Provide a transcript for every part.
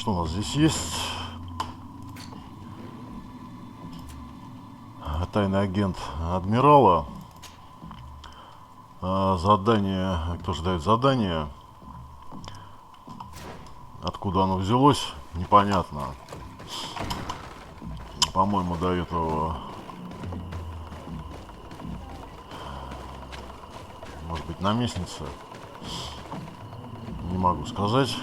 что у нас здесь есть? Тайный агент Адмирала. Задание. Кто же дает задание? Откуда оно взялось? Непонятно. По-моему, дает его... Может быть, наместница? Не могу сказать.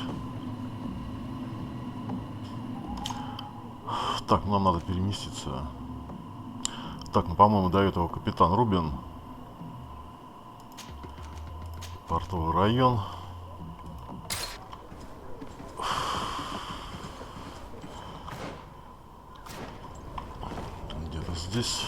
Так, нам надо переместиться. Так, ну, по-моему, дает его капитан Рубин. Портовый район. Где-то здесь.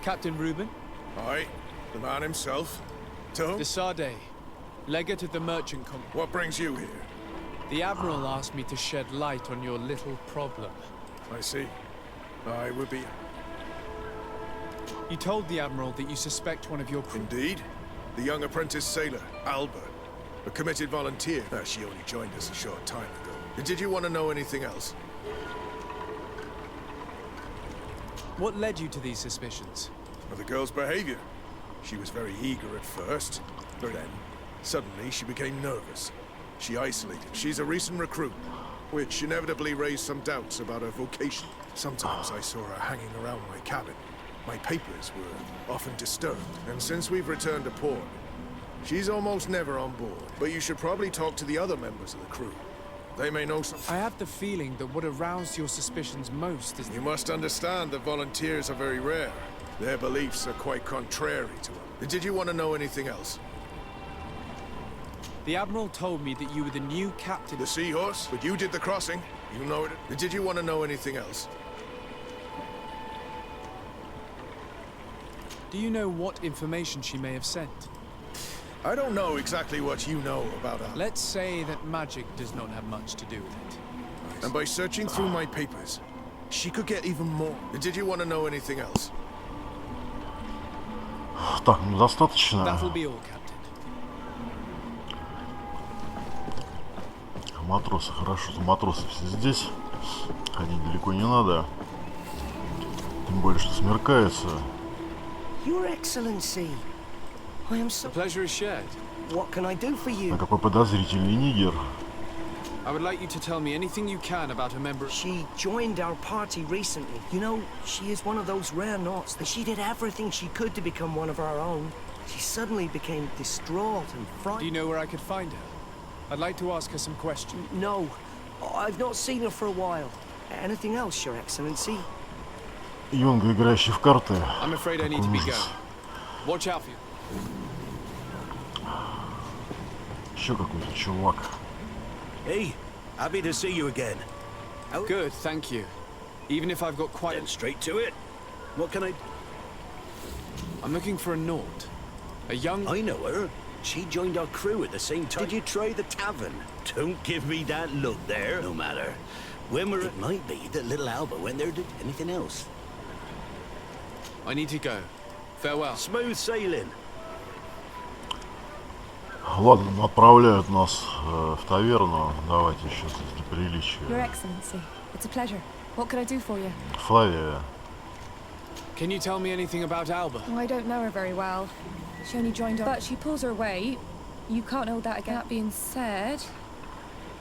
Captain Reuben? Aye, the man himself. De Sardet, legate of the merchant company. What brings you here? The Admiral asked me to shed light on your little problem. I see. I would be... You told the Admiral that you suspect one of your crew. Indeed. The young apprentice sailor, Alba. A committed volunteer. She only joined us a short time ago. Did you want to know anything else? What led you to these suspicions? Well, the girl's behavior. She was very eager at first, but then, suddenly she became nervous. She isolated. She's a recent recruit, which inevitably raised some doubts about her vocation. Sometimes I saw her hanging around my cabin. My papers were often disturbed, and since we've returned to port, she's almost never on board. But you should probably talk to the other members of the crew. They may know something. I have the feeling that what aroused your suspicions most is... You must understand that volunteers are very rare. Their beliefs are quite contrary to them. Did you want to know anything else? The Admiral told me that you were the new captain... The Seahorse? But you did the crossing. You know it. Did you want to know anything else? Do you know what information she may have sent? I don't know exactly what you know about her. Let's say that magic does not have much to do with it. And by searching through my papers, she could get even more. Did you want to know anything else? Так, ну достаточно. That'll be all, Captain. Матросы, хорошо, матросы все здесь. Ходить далеко не надо. Тем более, что смеркается. Your Excellency, I am so... The pleasure is shared. What can I do for you? А какой подозрительный нигер. I would like you to tell me anything you can about a member... She joined our party recently. You know, she is one of those rare knots that she did everything she could to become one of our own. She suddenly became distraught and frightened. Do you know where I could find her? I'd like to ask her some questions. No, I've not seen her for a while. Anything else, Your Excellency? Юнга, играющий в карты. I'm afraid I need to be going. Watch out for you. Еще какой-то чувак. Hey, happy to see you again. Good, thank you. Even if I've got quite... Then straight to it. What can I... I'm looking for a Naut. A young... I know her. She joined our crew at the same time. Did you try the tavern? Don't give me that look there. No matter. When we're... It might be that little Alba went there to... Anything else? I need to go. Farewell. Smooth sailing. Ладно, отправляют нас в таверну. Давайте еще для приличия. Your Excellency, it's a pleasure. What can I do for you? Флавия. Can you tell me anything about Alba? Oh, I don't know her very well. She only joined up, but she pulls her weight. You can't hold that again. That being said,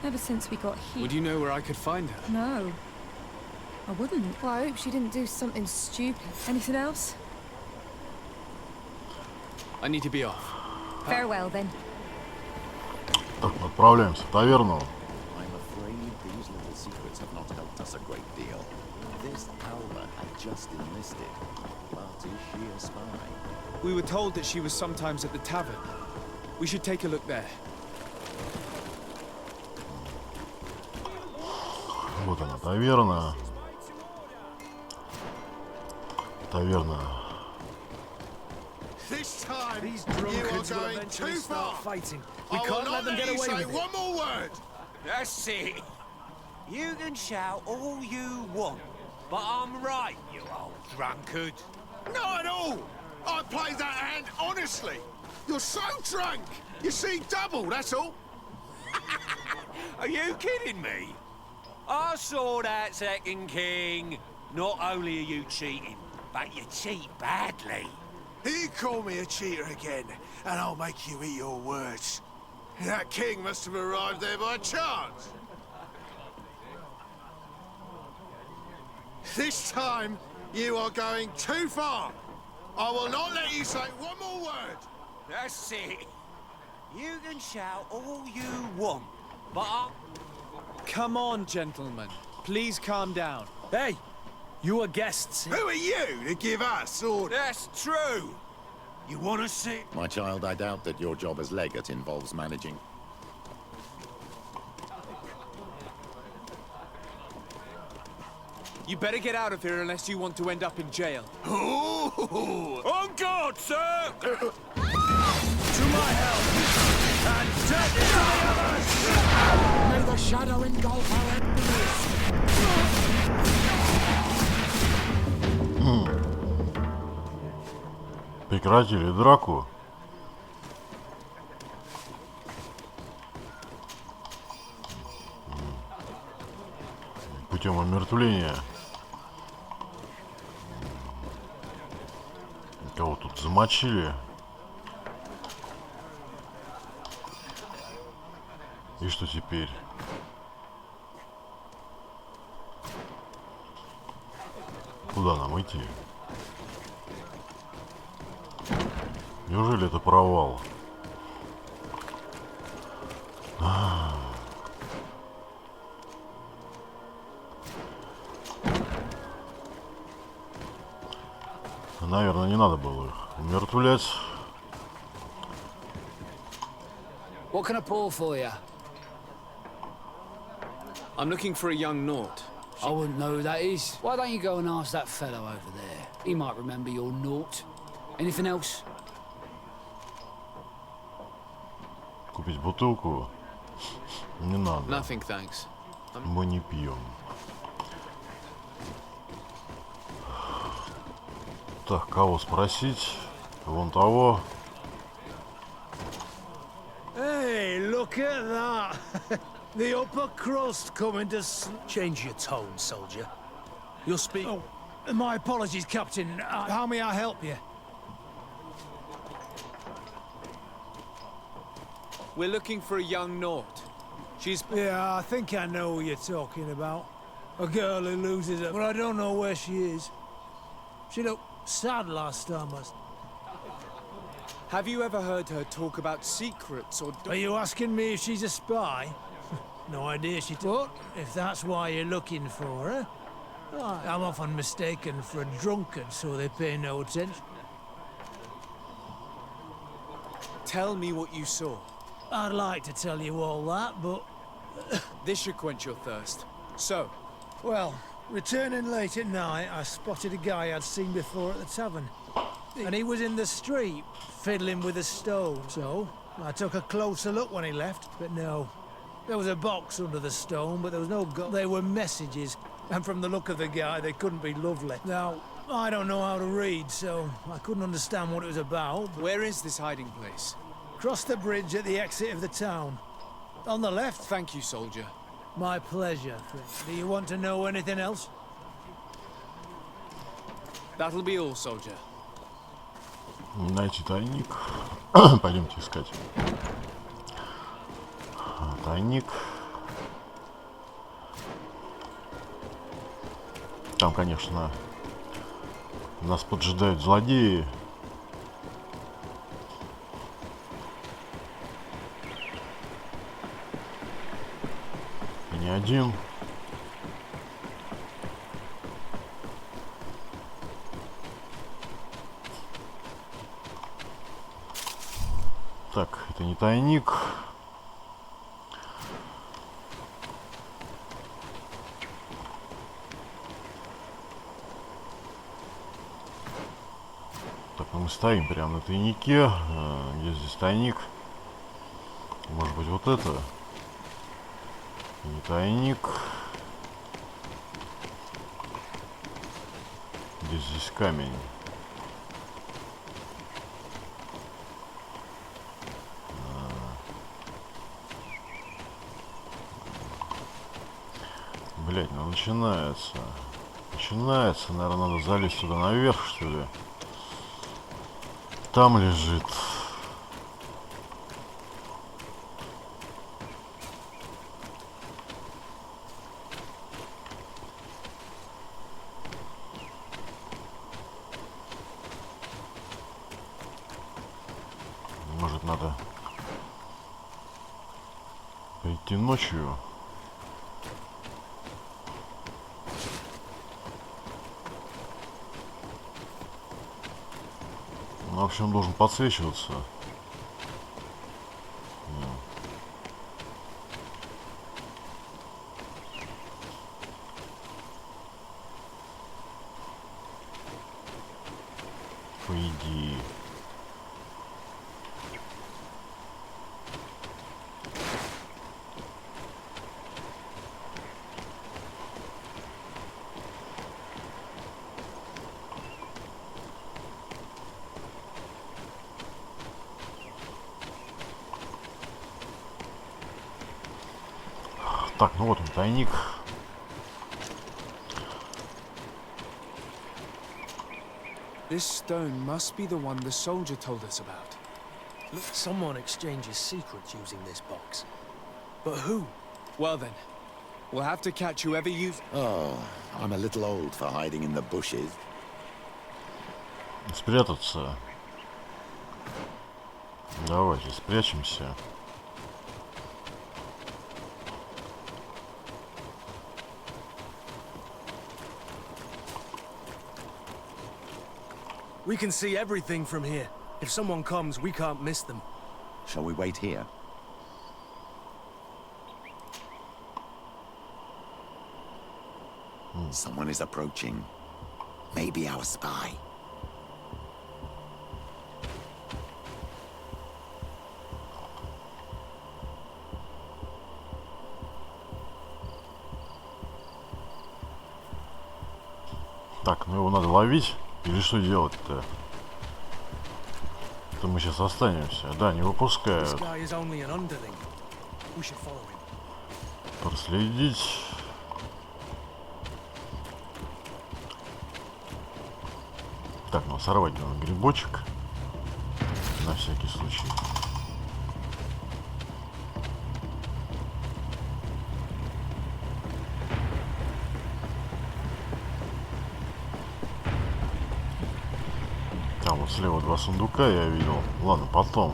ever since we got here... Would you know where I could find her? No. I wouldn't. Well, I hope she didn't do something stupid. Anything else? I need to be off. Farewell, then. Так, мы отправляемся в таверну. I'm afraid these little secrets have not helped us a great deal. This Alba had just enlisted, but is she a spy? We were told that she was sometimes at the tavern. We should take a look there. Вот она, таверна. Таверна. This time, you are going too far. Fighting. We can't let them get away with it. One more word. That's it. You can shout all you want, but I'm right, you old drunkard. Not at all! I played that hand honestly! You're so drunk! You see double, that's all! Are you kidding me? I saw that second king. Not only are you cheating, but you cheat badly. You call me a cheater again, and I'll make you eat your words. That king must have arrived there by chance. This time, you are going too far. I will not let you say one more word. That's it. You can shout all you want, but Come on, gentlemen. Please calm down. Hey, you are guests. Who are you to give us orders? that's true. You want to sit? My child, I doubt that your job as legate involves managing. You better get out of here unless you want to end up in jail. Ooh. On guard, sir! To my help! And death to the others! May the shadow engulf our enemies. Прекратили драку. Путем омертвления. Кого тут замочили? И что теперь? Куда нам идти? Неужели это провал? Наверное, не надо было их умертвлять. What can I pour for you? I'm looking for a young Naut. I wouldn't know who that is. Why don't you go and ask that fellow over there? He might remember your Naut. Anything else? Купить бутылку не надо. Nothing, thanks. Мы не пьем. Так, кого спросить? Вон того. Hey, look at that! The upper crust coming to Change your tone, soldier. You'll speak. Oh, my apologies, Captain. How may I help you? We're looking for a young Naut. She's... Yeah, I think I know who you're talking about. A girl who loses her, but I don't know where she is. She looked sad last time. Have you ever heard her talk about secrets or... Are you asking me if she's a spy? No idea she But if that's why you're looking for her, I'm often mistaken for a drunkard, so they pay no attention. Tell me what you saw. I'd like to tell you all that, but... This should quench your thirst. So, Well, returning late at night, I spotted a guy I'd seen before at the tavern. And he was in the street, fiddling with a stone. So, I took a closer look when he left, but no. There was a box under the stone, but there was no gold. They were messages, and from the look of the guy, they couldn't be lovely. Now, I don't know how to read, so I couldn't understand what it was about. where is this hiding place? Cross the bridge at the exit of the town. On the left. Thank you, soldier. My pleasure. Do you want to know anything else? That'll be all, soldier. Найти тайник. Пойдемте искать. Тайник. Там, конечно, нас поджидают злодеи. И не один. Так, это не тайник. Так, ну мы стоим прямо на тайнике. Где здесь тайник? Может быть, вот это? Не тайник. Где здесь камень? Блять, ну начинается. Начинается, наверное, надо залезть туда наверх, что ли. Там лежит. Может, надо прийти ночью. Ну, в общем, он должен подсвечиваться. По идее. Так, ну вот он, тайник. This stone must be the one the soldier told us about. Look, someone exchanges secrets using this box. But who? Well then, we'll have to catch whoever used... Oh, I'm a little old for hiding in the bushes. Спрятаться. Давайте спрячемся. We can see everything from here. If someone comes, we can't miss them. Shall we wait here? Someone is approaching. Maybe our spy. Так, ну его надо ловить. Или что делать-то? Это мы сейчас останемся. Да, не выпускают. Проследить. Так, ну сорвать надо грибочек. На всякий случай. Там вот слева два сундука я видел. Ладно, потом.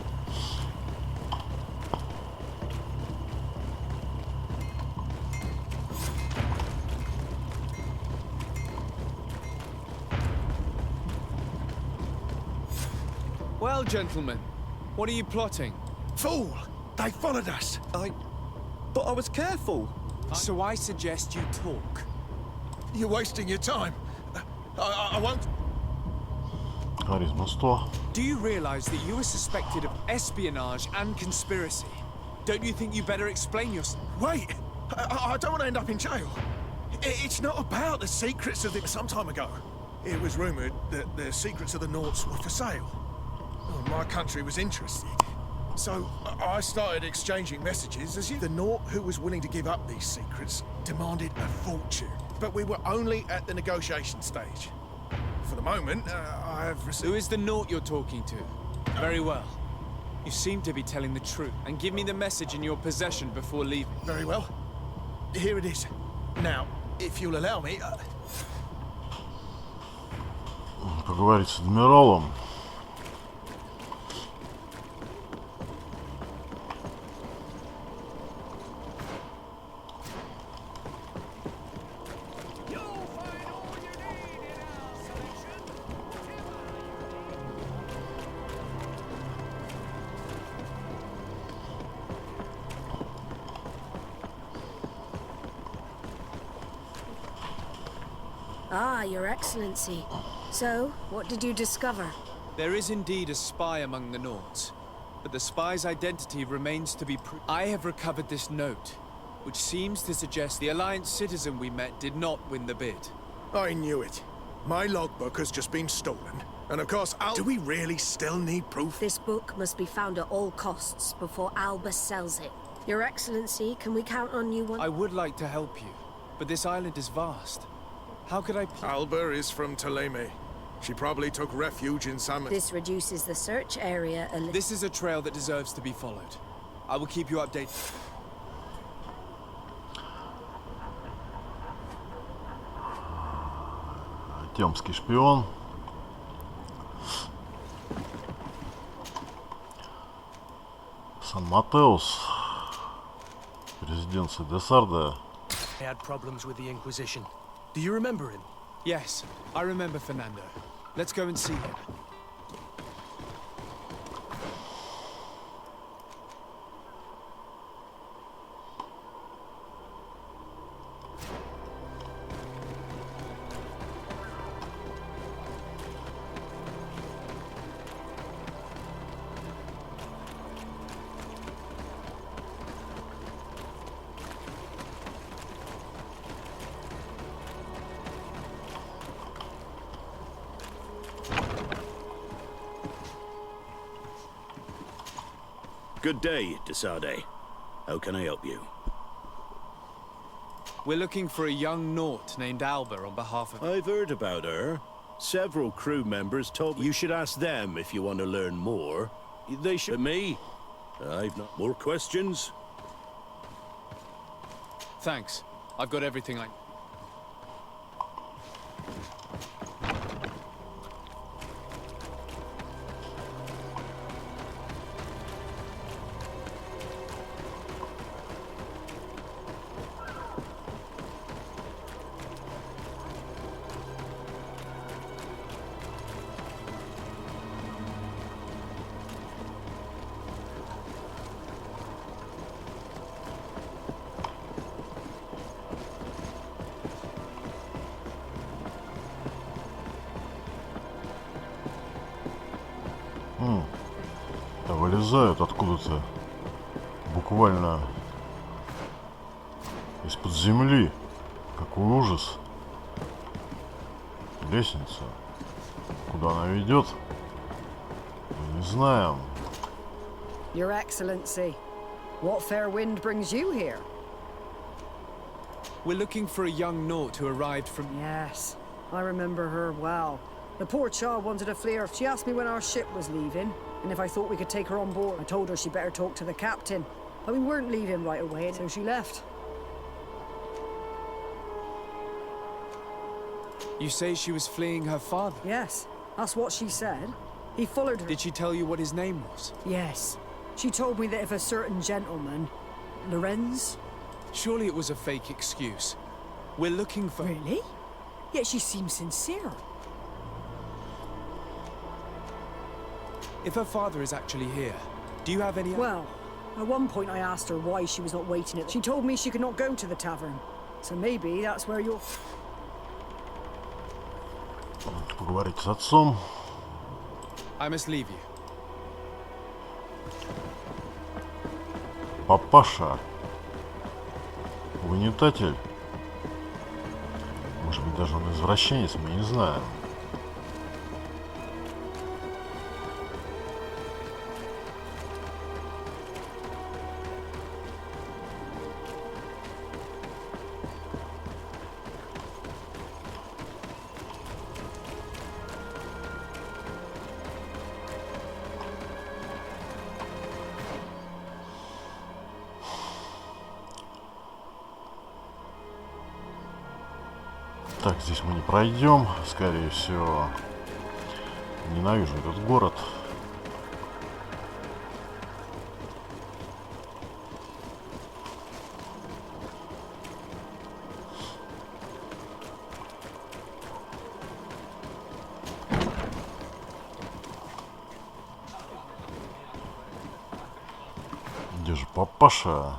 Well, gentlemen, what are you plotting? Fool! They followed us! But I was careful. So I suggest you talk. You're wasting your time. I won't... Харизма 100. Do you realize that you are suspected of espionage and conspiracy? Don't you think you better explain yourself? Wait! I don't want to end up in jail. It's not about the secrets of the... Some time ago, it was rumoured that the secrets of the Nauts were for sale. Well, my country was interested. So I started exchanging messages as if the Naut who was willing to give up these secrets demanded a fortune. But we were only at the negotiation stage. For the moment, I have received... Who is the Naut you're talking to? Very well. You seem to be telling the truth. And give me the message in your possession before leaving. Very well. Here it is. Now, if you'll allow me... Поговорить с Адмиралом. Ah, Your Excellency. So, what did you discover? There is indeed a spy among the Nauts, but the spy's identity remains to be proved. I have recovered this note, which seems to suggest the Alliance citizen we met did not win the bid. I knew it. My logbook has just been stolen. And of course, do we really still need proof? This book must be found at all costs before Alba sells it. Your Excellency, can we count on you one? I would like to help you, but this island is vast. How could I... Alba is from Tayný. She probably took refuge in San... This reduces the search area a little. This is a trail that deserves to be followed. I will keep you updated. Темский шпион. Сан-Матеус. Резиденция Десарда. He had problems with the Inquisition. Do you remember him? Yes, I remember Fernando. Let's go and see him. Good day, Desarde. How can I help you? We're looking for a young Naut named Alba on behalf of... I've heard about her. Several crew members told me you should ask them if you want to learn more. They should... Me? I've not... More questions? Thanks. I've got everything I... Вылезают откуда-то буквально из-под земли. Какой ужас. Лестница. Куда она ведет? Мы не знаем. Your Excellency, what fair wind brings you here? We're looking for a young Naut who arrived from... Yes, I remember her well. The poor child wanted to flee her. She asked me when our ship was leaving, and if I thought we could take her on board. I told her she better talk to the captain, but we weren't leaving right away, so she left. You say she was fleeing her father? Yes, that's what she said. He followed her. Did she tell you what his name was? Yes. She told me that if a certain gentleman, Lorenz... Surely it was a fake excuse. We're looking for... Really? Yet she seems sincere. If her father is actually here, do you have any... Well, at one point I asked her why she was not waiting at... She told me she could not go to the tavern. So maybe that's where you're... Поговорить с отцом. I must leave you. Папаша. Угнетатель. Может быть, даже он извращенец, мы не знаем. Так, здесь мы не пройдем, скорее всего. Ненавижу этот город. Где же папаша?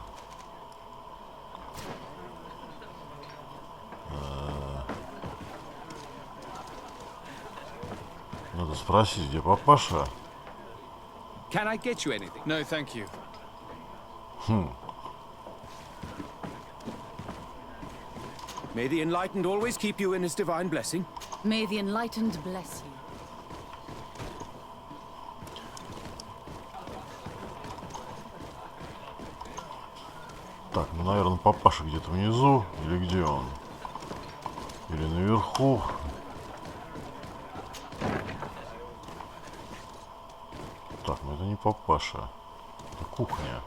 Надо спросить, где папаша? Can I get you anything? No, thank you. May the Enlightened always keep you in his divine blessing. May the Enlightened bless you. Так, ну, наверное, папаша где-то внизу. Или где он? Или наверху. Так, ну это не папаша. Это кухня.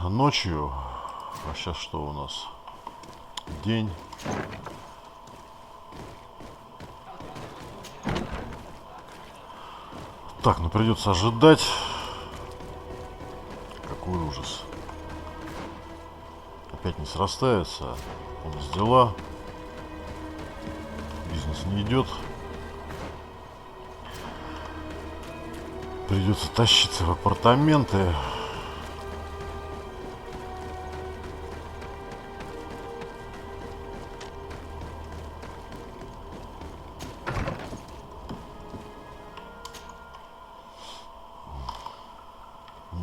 Ночью. А сейчас что у нас? День. Так, ну придется ожидать. Какой ужас. Опять не срастается. У нас дела. Бизнес не идет. Придется тащиться в апартаменты.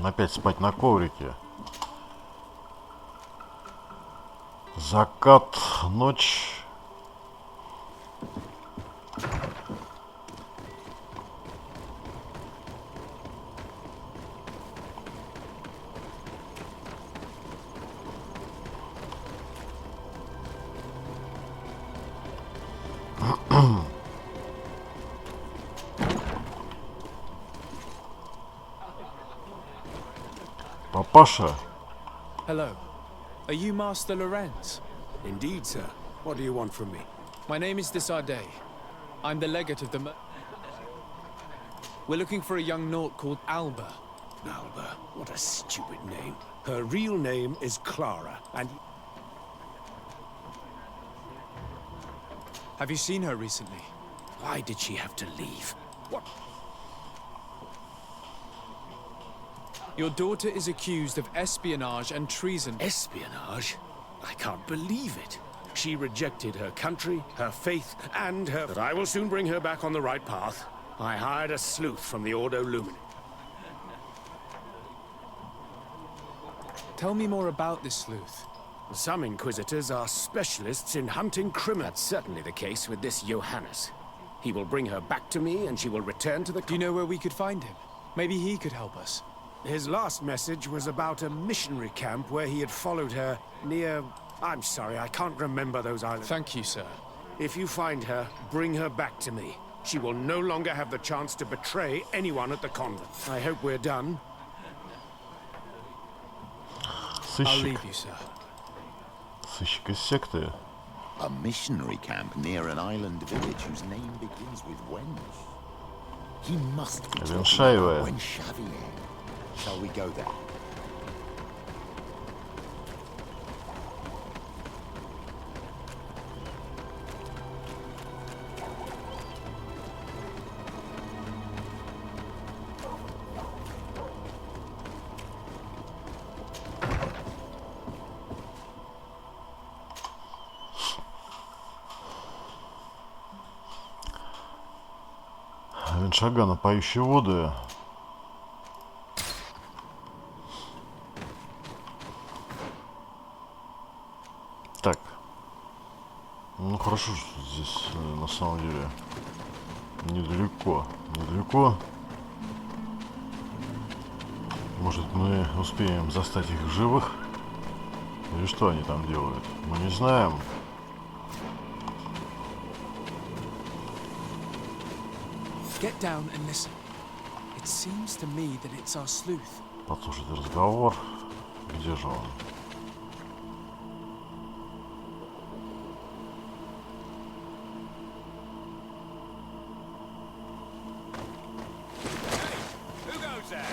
Опять спать на коврике. Закат, ночь. Папаша. Hello. Are you Master Lorenz? Indeed, sir. What do you want from me? My name is Desardet. I'm the legate of the... We're looking for a young naut called Alba. Alba? What a stupid name. Her real name is Clara, and... Have you seen her recently? Why did she have to leave? What? Your daughter is accused of espionage and treason. Espionage? I can't believe it. She rejected her country, her faith, and her... But I will soon bring her back on the right path. I hired a sleuth from the Ordo Lumine. Tell me more about this sleuth. Some Inquisitors are specialists in hunting criminals. That's certainly the case with this Johannes. He will bring her back to me, and she will return to the... Do you know where we could find him? Maybe he could help us. His last message was about a missionary camp where he had followed her near... I'm sorry, I can't remember those islands. Thank you, sir. If you find her, bring her back to me. She will no longer have the chance to betray anyone at the convent. I hope we're done. I'll leave you, sir. Сыщик из секты. A missionary camp near an island village whose name begins with Wench. He must be talking about Wenchavier. Shall we go there? Веншагана, поющие воды. Так. Ну хорошо, что здесь на самом деле недалеко. Недалеко. Может, мы успеем застать их живых? Или что они там делают? Мы не знаем. Get down and listen. It seems to me that it's our sleuth. Послушать разговор. Где же он? Who goes there?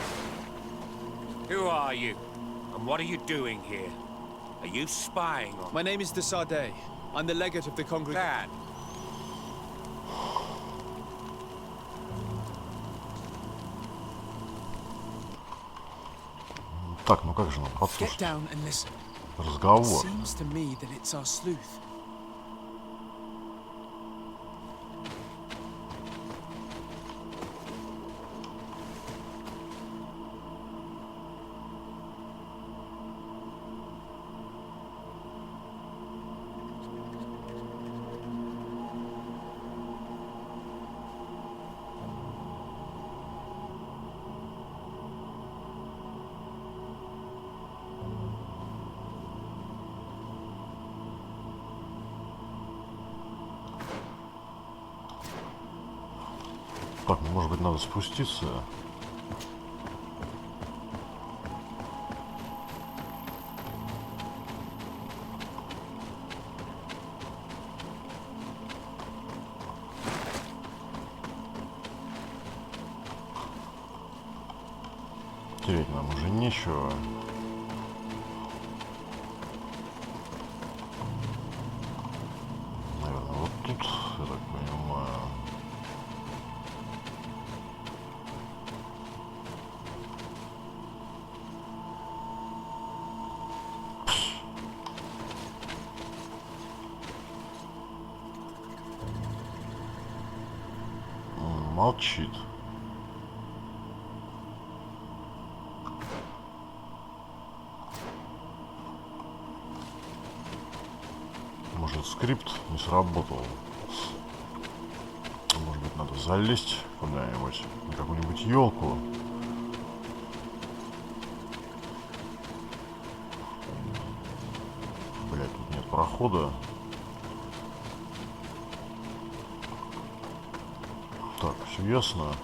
Who are you? And what are you doing here? Are you spying on... My name is Desardet. I'm the legate of the congregation. Так, ну как же нам подслушать разговор? Seems to me that it's our sleuth. Так, может быть, надо спуститься. Терять нам уже нечего. Наверное, вот тут, я так понимаю. Он молчит. Может, скрипт не сработал. Может быть, надо залезть куда-нибудь на какую-нибудь елку. Блять, тут нет прохода. Так, все ясно.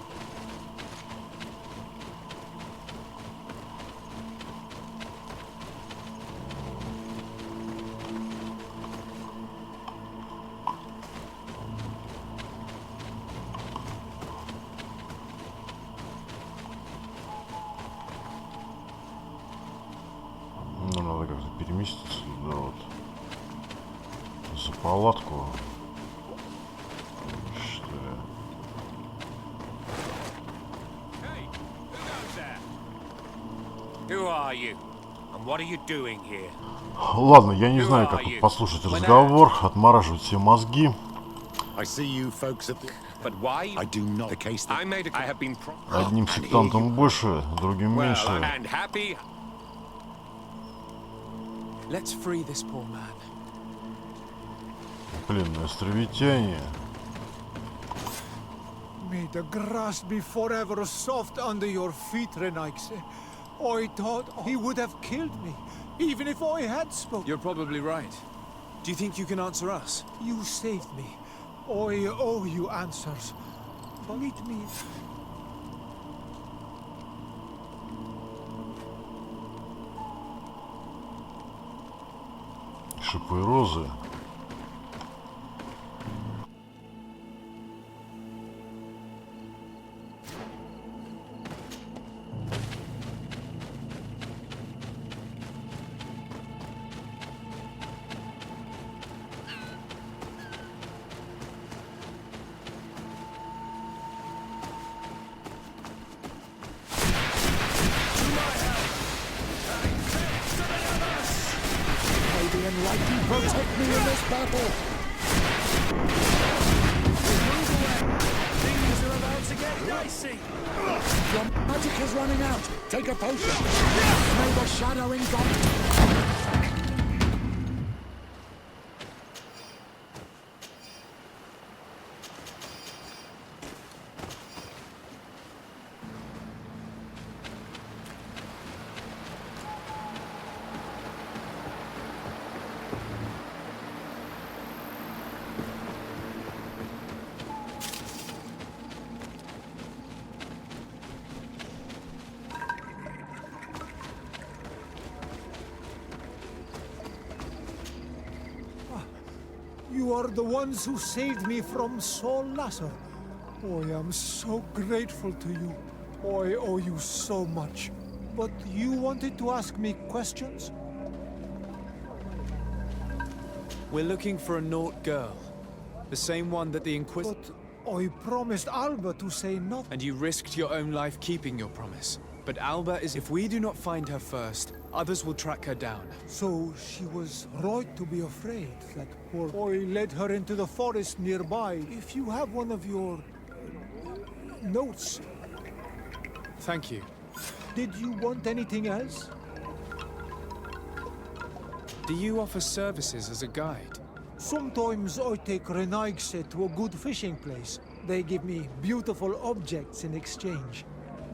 Ну, надо как-то переместиться туда вот. За палатку. Что ли? Who are you? And what are you doing here? Ладно, я не знаю, как тут послушать разговор, отмораживать все мозги. Одним сектантом больше, другим меньше. Пленные островитяне. May the grass be forever soft under your feet, Renaigse. I thought he would have killed me, even if I had spoken. You're probably right. Do you think you can answer us? You saved me. I owe you answers. But meet me. Шипы розы. Protect me in this battle! Things are about to get dicey! Your magic is running out! Take a potion! May the shadow engulf! You are the ones who saved me from Saul Lasser. I am so grateful to you. I owe you so much. But you wanted to ask me questions? We're looking for a Naut girl. The same one that the Inquisitor... But I promised Alba to say nothing. And you risked your own life keeping your promise. But Alba is... If we do not find her first, others will track her down. So she was right to be afraid that poor boy led her into the forest nearby. If you have one of your... notes... Thank you. Did you want anything else? Do you offer services as a guide? Sometimes I take Renaigse to a good fishing place. They give me beautiful objects in exchange.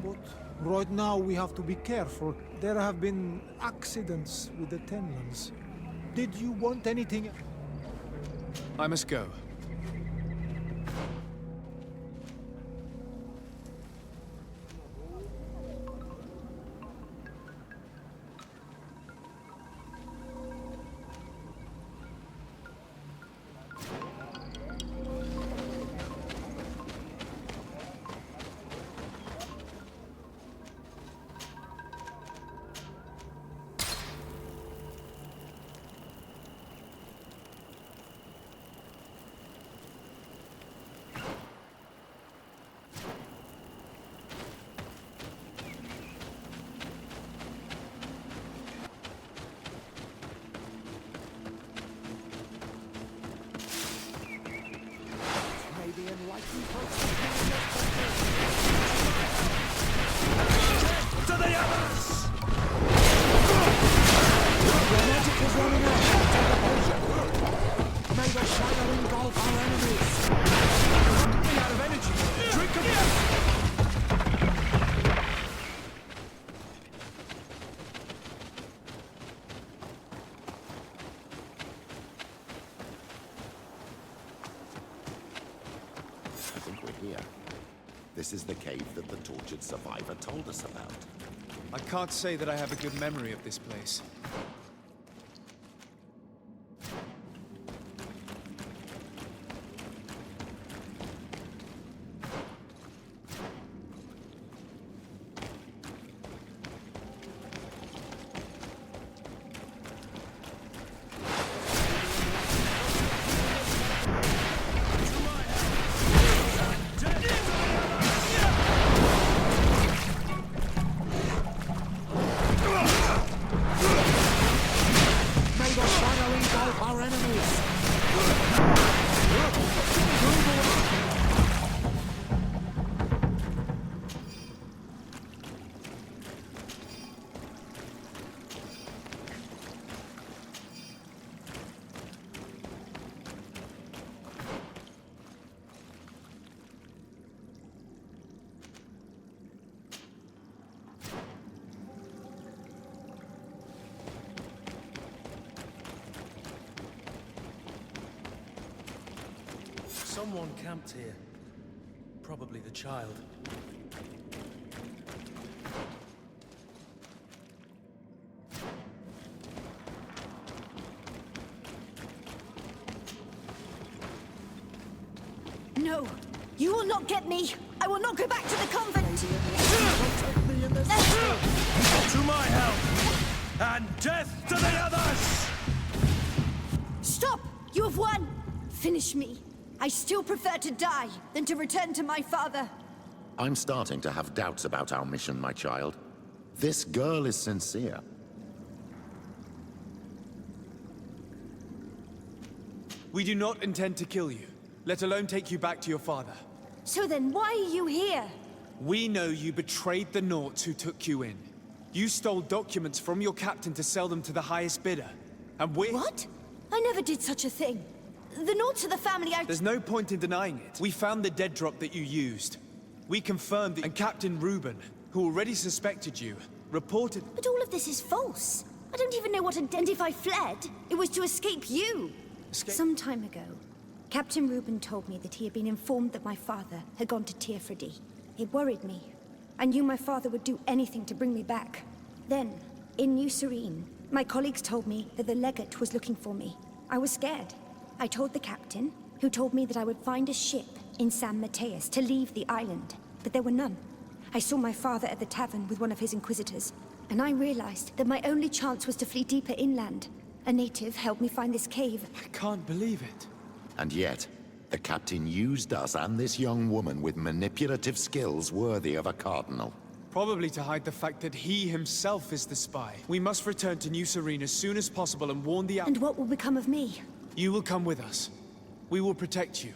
But right now we have to be careful. There have been accidents with the Tenlands. Did you want anything? I must go. May the shadow engulf our enemies. Running out of energy. Drink of I think we're here. This is the cave that the tortured survivor told us about. I can't say that I have a good memory of this place. Someone camped here. Probably the child. No! You will not get me! I will not go back to the convent! To my help! And death to the others! Stop! You have won! Finish me. I still prefer to die than to return to my father. I'm starting to have doubts about our mission, my child. This girl is sincere. We do not intend to kill you, let alone take you back to your father. So then why are you here? We know you betrayed the Nauts who took you in. You stole documents from your captain to sell them to the highest bidder. And we— What? I never did such a thing. The Nauts are the family I— There's no point in denying it. We found the dead drop that you used. We confirmed that— And Captain Reuben, who already suspected you, reported— But all of this is false. I don't even know what I did. And if I fled, it was to escape you. Some time ago, Captain Reuben told me that he had been informed that my father had gone to Teerfredy. It worried me. I knew my father would do anything to bring me back. Then, in New Serene, my colleagues told me that the legate was looking for me. I was scared. I told the captain, who told me that I would find a ship in San Mateus to leave the island, but there were none. I saw my father at the tavern with one of his inquisitors, and I realized that my only chance was to flee deeper inland. A native helped me find this cave. I can't believe it. And yet, the captain used us and this young woman with manipulative skills worthy of a cardinal. Probably to hide the fact that he himself is the spy. We must return to New Serene as soon as possible and warn the— And what will become of me? You will come with us. We will protect you.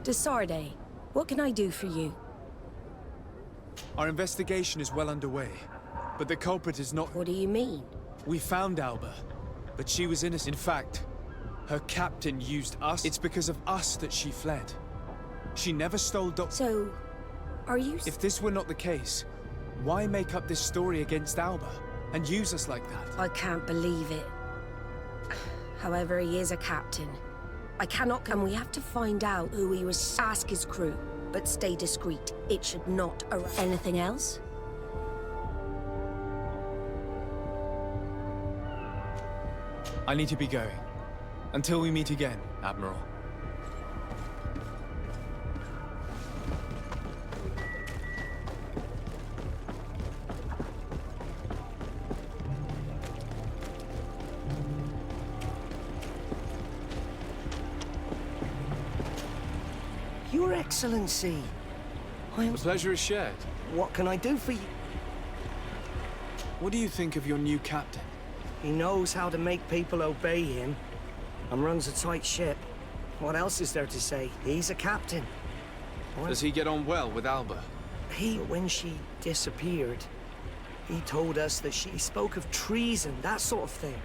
Desarde, what can I do for you? Our investigation is well underway, but the culprit is not— What do you mean? We found Alba, but she was innocent. In fact, her captain used us. It's because of us that she fled. She never stole So, are you— If this were not the case, why make up this story against Alba and use us like that? I can't believe it. However, he is a captain. I cannot— And we have to find out who he was. Ask his crew, but stay discreet. It should not arouse— Anything else? I need to be going. Until we meet again, Admiral. Your Excellency. The pleasure is shared. What can I do for you? What do you think of your new captain? He knows how to make people obey him and runs a tight ship. What else is there to say? He's a captain. Does he get on well with Alba? When she disappeared, he told us that she spoke of treason, that sort of thing.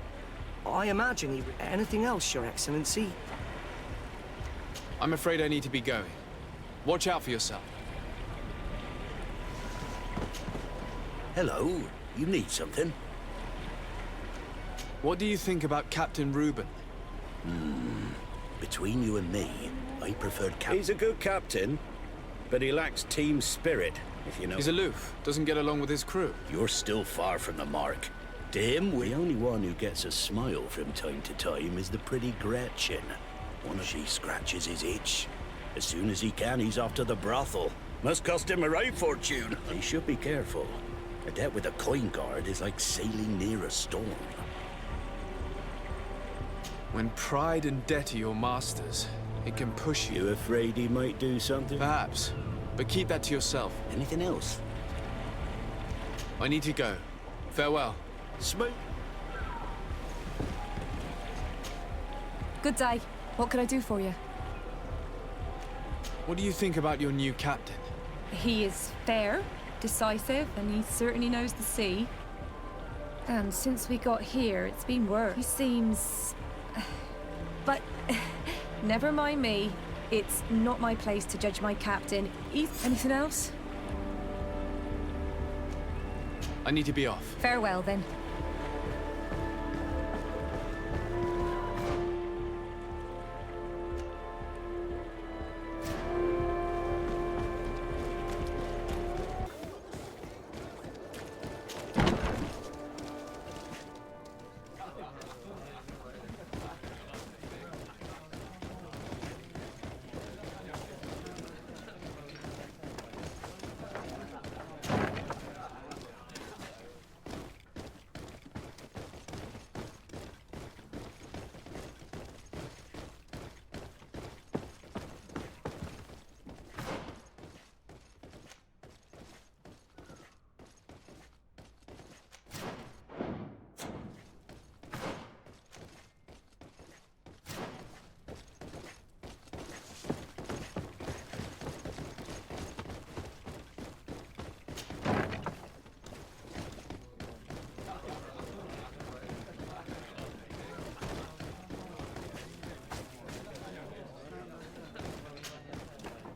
I imagine he... Anything else, Your Excellency? I'm afraid I need to be going. Watch out for yourself. Hello. You need something? What do you think about Captain Reuben? Between you and me, I preferred Captain. He's a good captain, but he lacks team spirit, if you know. He's aloof, doesn't get along with his crew. You're still far from the mark. To him, the only one who gets a smile from time to time is the pretty Gretchen. She scratches his itch. As soon as he can, he's off to the brothel. Must cost him a right fortune. He should be careful. A debt with a coin guard is like sailing near a storm. When pride and debt are your masters, it can push you. You afraid he might do something? Perhaps, but keep that to yourself. Anything else? I need to go. Farewell. Smooth. Good day. What can I do for you? What do you think about your new captain? He is fair, decisive, and he certainly knows the sea. And since we got here, it's been worse. He seems... But never mind me. It's not my place to judge my captain. Anything else? I need to be off. Farewell, then.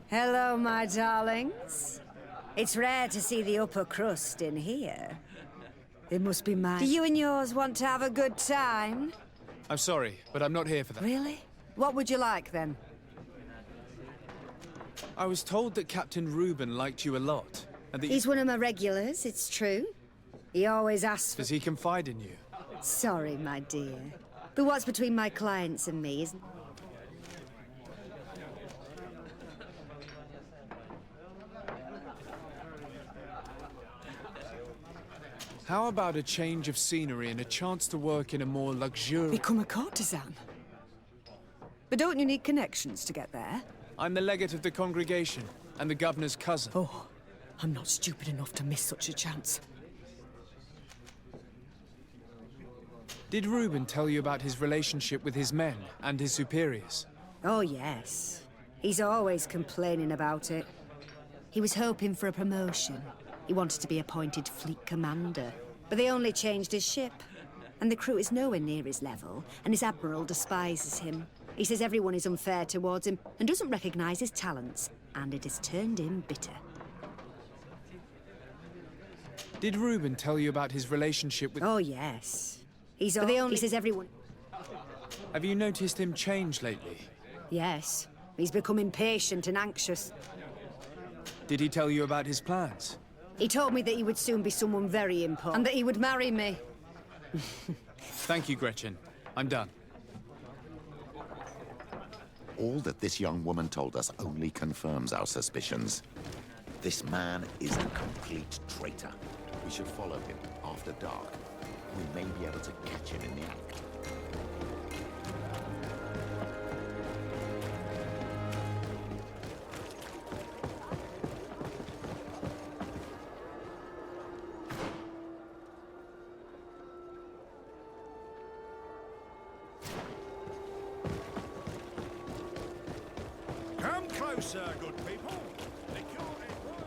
Hello, my darlings. It's rare to see the upper crust in here. It must be mine. Do you and yours want to have a good time? I'm sorry, but I'm not here for that. Really? What would you like, then? I was told that Captain Reuben liked you a lot, and that He's one of my regulars, it's true. He always asks for... Does he confide in you? Sorry, my dear. But what's between my clients and me isn't... How about a change of scenery and a chance to work in a more luxurious... Become a courtesan? But don't you need connections to get there? I'm the legate of the congregation, and the governor's cousin. Oh, I'm not stupid enough to miss such a chance. Did Reuben tell you about his relationship with his men and his superiors? Oh, yes. He's always complaining about it. He was hoping for a promotion. He wanted to be appointed fleet commander, but they only changed his ship. And the crew is nowhere near his level, and his admiral despises him. He says everyone is unfair towards him and doesn't recognize his talents, and it has turned him bitter. Did Reuben tell you about his relationship with... Oh, yes. He says everyone... Have you noticed him change lately? Yes. He's become impatient and anxious. Did he tell you about his plans? He told me that he would soon be someone very important, and that he would marry me. Thank you, Gretchen. I'm done. All that this young woman told us only confirms our suspicions. This man is a complete traitor. We should follow him after dark. We may be able to catch him in the act. closer, good people. The cure is right.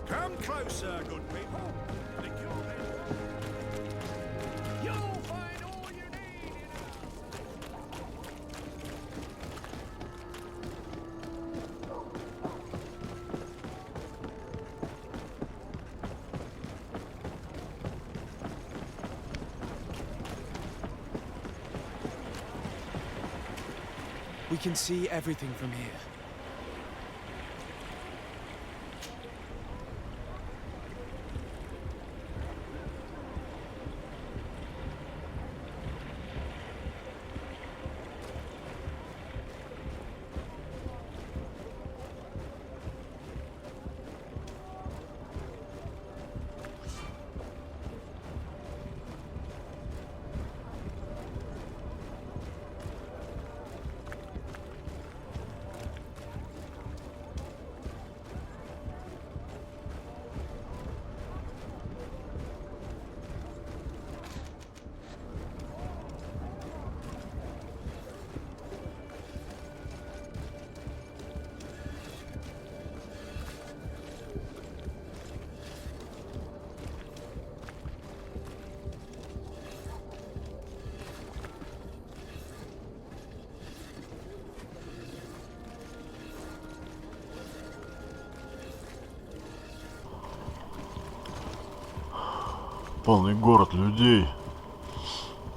Come closer, good people. The cure is right. You'll find all you need in We can see everything from here. Полный город людей.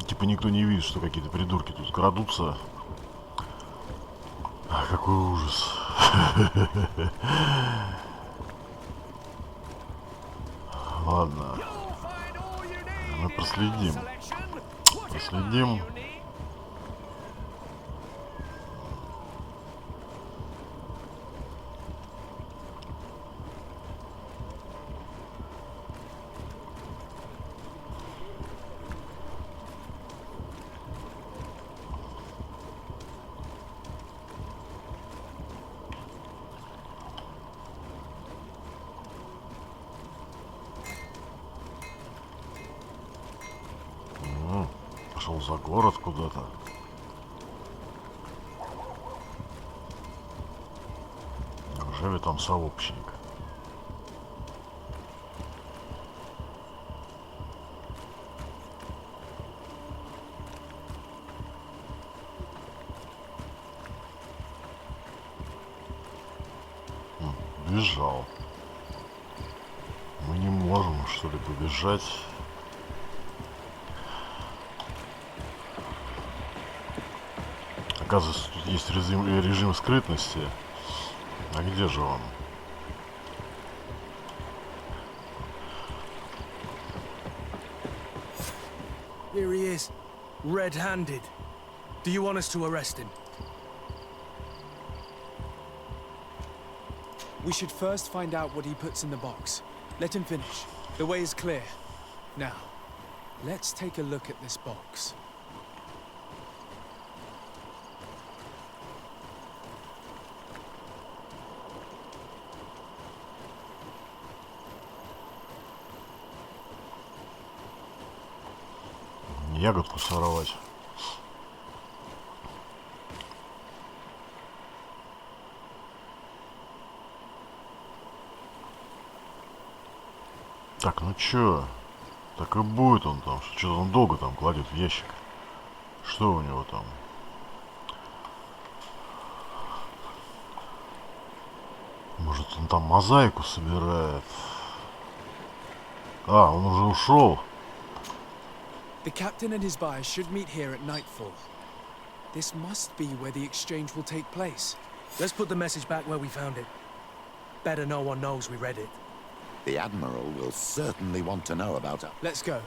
Типа никто не видит, что какие-то придурки тут крадутся. Какой ужас. Ладно. Мы проследим. Проследим. Пошел за город куда-то. Неужели там сообщник? Бежал. Мы не можем, что ли, побежать. Оказывается, тут есть режим скрытности. А где же он? Here he is, red-handed. Do you want us to arrest him? We should first find out what he puts in the box. Let him finish. The way is clear. Now, let's take a look at this box. Ягодку своровать. Так, ну чё? Так и будет он там. Что-то он долго там кладет в ящик. Что у него там? Может, он там мозаику собирает? А, он уже ушел. The captain and his buyers should meet here at nightfall. This must be where the exchange will take place. Let's put the message back where we found it. Better no one knows we read it. The Admiral will certainly want to know about it. Let's go.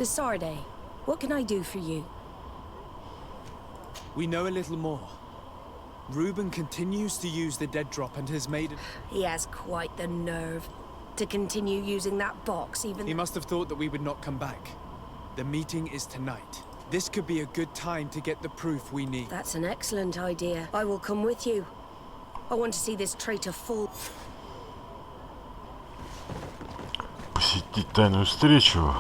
Desarde, what can I do for you? We know a little more. Reuben continues to use the dead drop and has made it... He has quite the nerve to continue using that box even... He must have thought that we would not come back. The meeting is tonight. This could be a good time to get the proof we need. That's an excellent idea. I will come with you. I want to see this traitor fall. Посетить тайную встречу.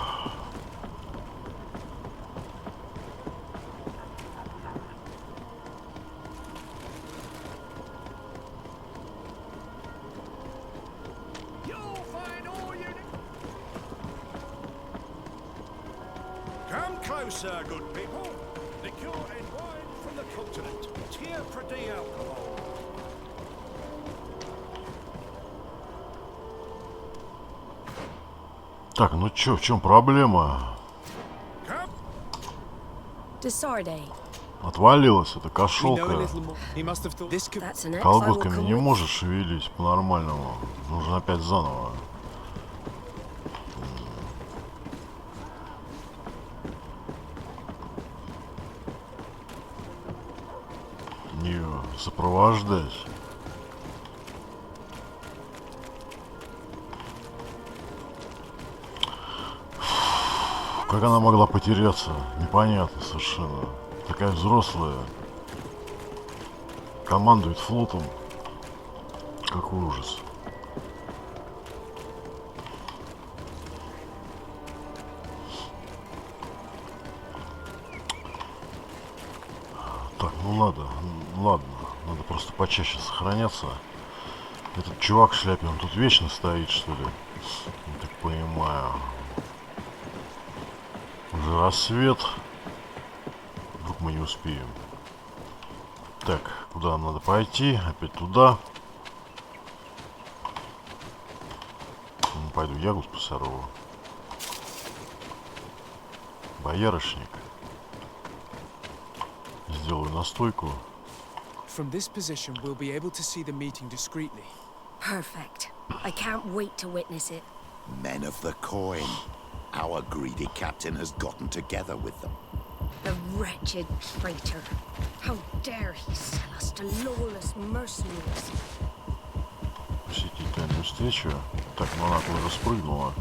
Come closer, good people. Liqueur and wine from the continent. Tier Prodi alcohol. Так, ну чё, в чем проблема? Desarde. Отвалилась эта кошелка. That's an Колготками не можешь шевелить по-нормальному. Нужно опять заново. Не сопровождать. Как она могла потеряться? Непонятно совершенно. Такая взрослая. Командует флотом. Какой ужас. Так, ну ладно. Надо просто почаще сохраняться. Этот чувак в шляпе, он тут вечно стоит, что ли? Я так понимаю. Уже рассвет. Вдруг мы не успеем. Так, куда нам надо пойти? Опять туда. Пойду ягод посорву. Боярышник. Сделаю настойку. From this position, we'll be able to see the meeting discreetly. Perfect. I can't wait to witness it. Men of the coin. Our greedy captain has gotten together with them. The wretched traitor. How dare he sell us to lawless mercenaries? Посетить тайную встречу. Так, ну она уже спрыгнула.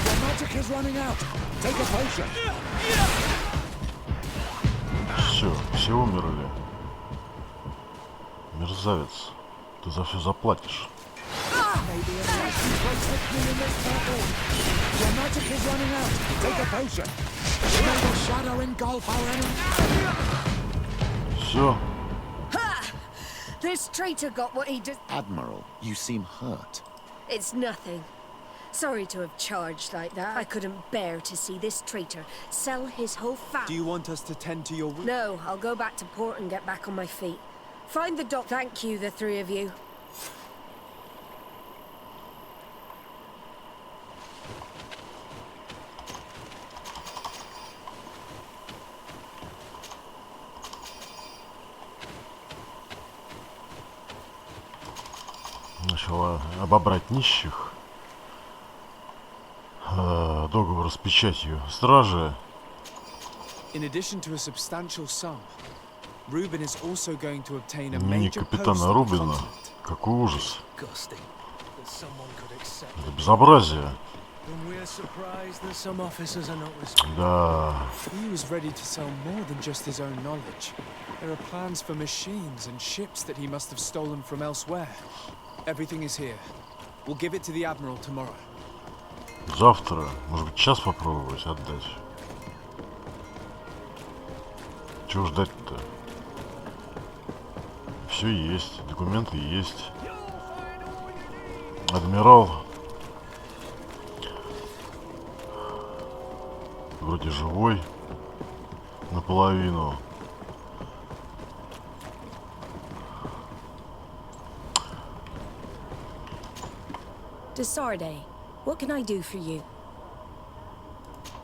Your magic is running out. Take a potion. Все умерли. Мерзавец, ты за все заплатишь. Your magic is running out. Take a potion. May the shadow engulf our enemy. Все. This traitor got what he did. Admiral, you seem hurt. It's nothing. Sorry to have charged like that. I couldn't bear to see this traitor sell his whole family. Do you want us to tend to your wound? No, I'll go back to port and get back on my feet. Find the doc. Thank you, the three of you. Начала обобрать нищих. Договор с печатью стражи. In addition to a substantial sum, Reuben is also going to obtain a Имени major post капитана on the Рубина. continent. Какой ужас. Это безобразие. Да. He was ready to sell more than just his own knowledge. There are plans for machines and ships that he must have stolen from elsewhere. Everything is here. We'll give it to the Admiral tomorrow. Завтра, может быть, час попробовать отдать. Чего ждать-то? Все есть, документы есть. Адмирал вроде живой наполовину. Desarde, what can I do for you?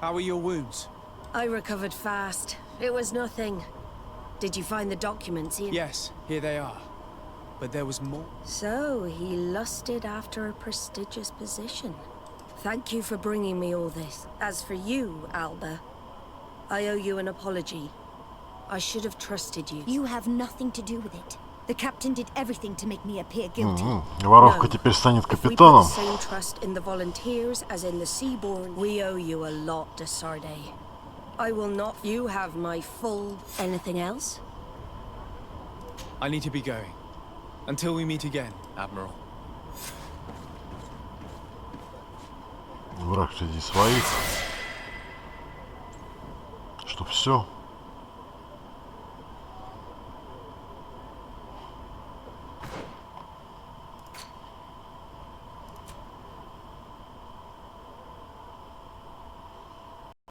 How are your wounds? I recovered fast. It was nothing. Did you find the documents here? Yes, here they are. but there was more. So, he lusted after a prestigious position. Thank you for bringing me all this. As for you, Alba, I owe you an apology. I should have trusted you. You have nothing to do with it. The captain did everything to make me appear guilty. Воровка теперь станет капитаном. If we put the same trust in the volunteers as in the Seaborn, we owe you a lot, de Sardet. I will not. You have my full. Anything else? I need to be going. Until we meet again, Admiral. Враг среди своих. Что все?